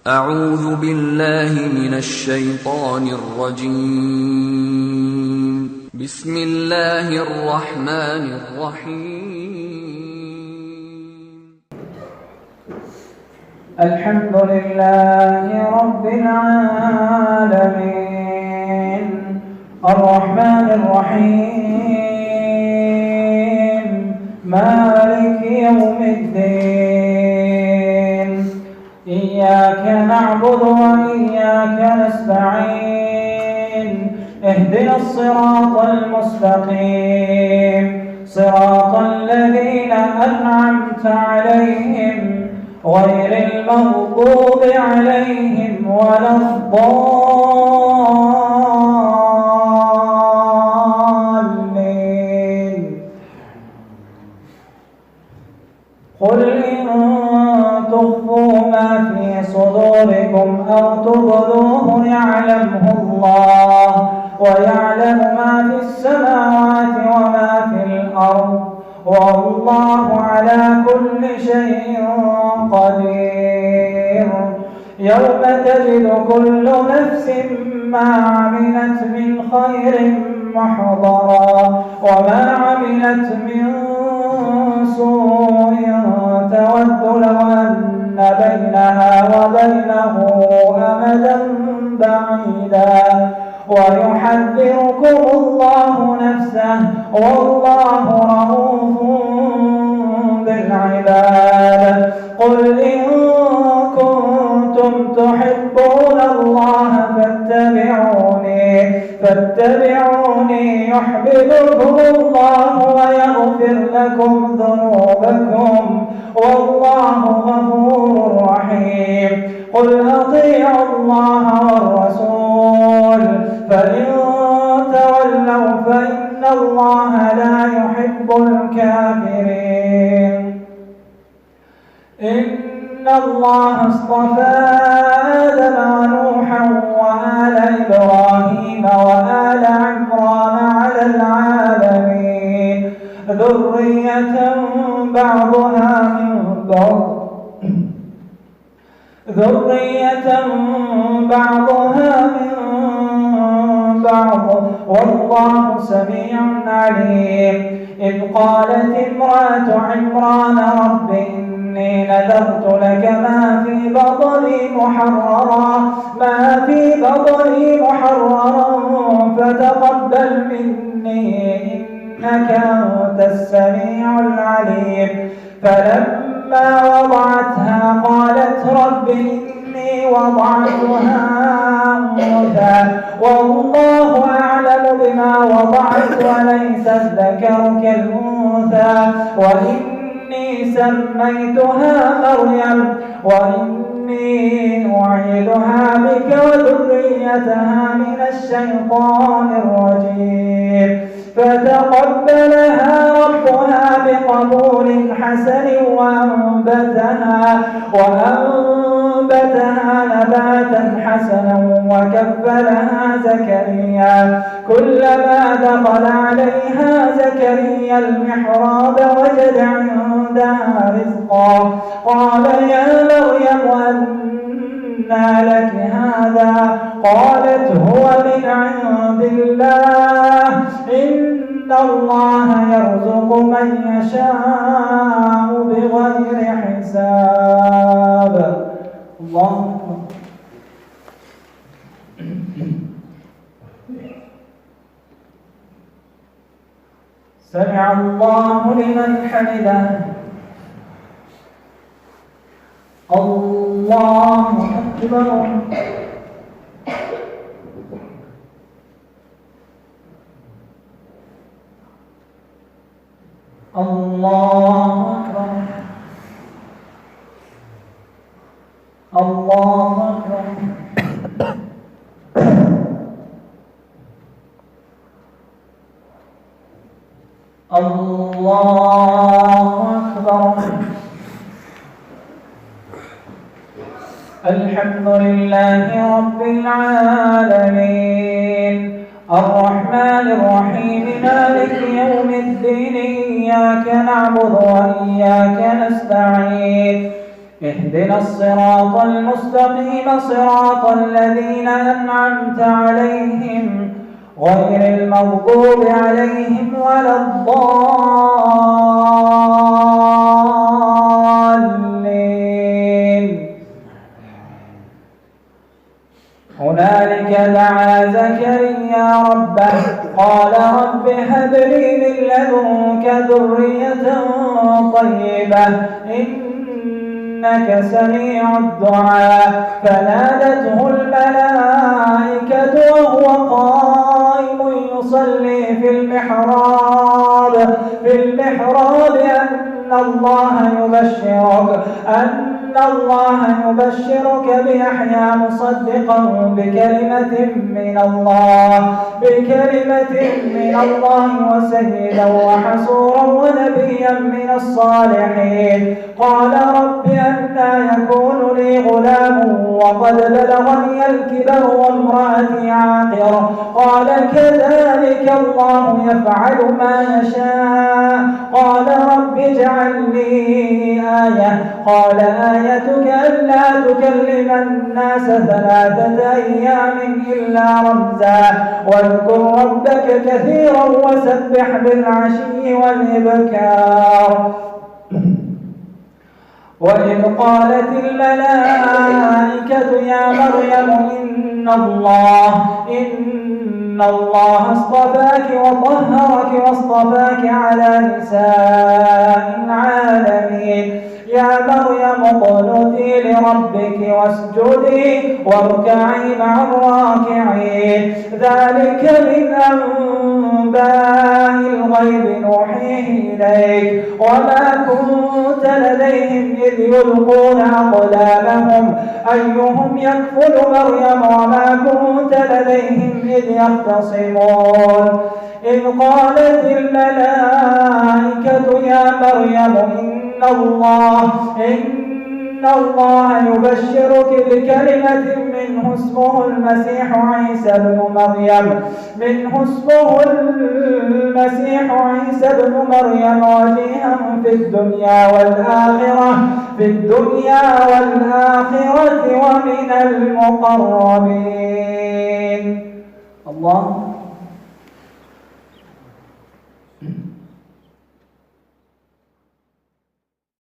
أعوذ بالله من الشيطان الرجيم. بسم الله الرحمن الرحيم. الحمد لله رب العالمين الرحمن الرحيم مالك يوم الدين إياك نعبد وإياك نستعين اهدنا الصراط المستقيم صراط الذين أنعمت عليهم غير المغضوب عليهم ولا الضالين. قل إن تخفوا ما في صدوركم أو تبدوه يعلمه الله ويعلم ما في السماوات وما في الأرض والله على كل شيء قدير. يوم تجد كل نفس ما عملت من خير محضرا وما عملت من سوء تود لو أن بينها وبينه أمدا بعيدا ويحذركم الله نفسه والله رؤوف بالعباد. قل إن كنتم تحبون الله فاتبعوني يحببكم الله ويغفر لكم ذنوبكم والله غفور رحيم. قل أطيعوا الله والرسول فإن تولوا فإن الله لا يحب الكافرين. إن الله اصطفى آدم ونوحا وآل إبراهيم وآل عمران على العالمين ذرية بعضها من بعض والله سميع عليم. إذ قالت امرأة عمران رب إني نذرت لك ما في بطني محررا فتقبل مني إنك أنت السميع العليم. فلما وضعتها قالت رب إني وضعتها أنثى والله أعلم بما وضعت وليس الذكر كالأنثى وإني سميتها مريم وإني أعيذها بك وذريتها من الشيطان الرجيم. فتقبلها ربها بقبول حسن وأنبتها نباتا حسنا وكفلها زكريا. كلما دخل عليها زكريا المحراب وجد عندها رزقا قال يا مريم أنى لك هذا قالت هو من عند الله إن الله يرزق من يشاء بغير حساب. الله سمع الله لمن حمده. الله أكبر. الله أكبر. الله أكبر. الله أكبر. الحمد لله رب العالمين الرحمن الرحيم مالك يوم الدين إياك نعبد وإياك نستعين اهدنا الصراط المستقيم صراط الذين أنعمت عليهم غير المغضوب عليهم ولا الضالين. هنالك دعا زكريا ربه قال رب هب لي من لدنك ذرية طيبة إنك سميع الدعاء. فنادته الملائكة وهو قائم يصلي في المحراب أن الله يبشرك بيحيى مصدقا بكلمة من الله وسيدا وحصورا ونبيا من الصالحين. قال رب أنى يكون لي غلام وقد بلغني الكبر وامرأتي عاقر. قال كذلك الله يفعل ما يشاء. قال رب اجعل لي آية. قال آيتك ألا تكلم الناس 3 أيام إلا رمزا واذكر ربك كثيرا وسبح بالعشي والإبكار. وإذ قالت الملائكة يا مريم إن الله اصطفاك وطهرك واصطفاك على نساء العالمين. يا مريم اقنتي لربك واسجدي واركعي مع الراكعين. ذلك من أنباء الغيب نوحيه إليك وما كنت لديهم إذ يلقون أقلامهم أيهم يكفل مريم وما كنت لديهم إذ يختصمون. إذ قالت الملائكة يا مريم إن الله يبشرك بكلمة منه اسمه المسيح عيسى بن مريم وجيها في الدنيا والآخرة ومن المقربين. الله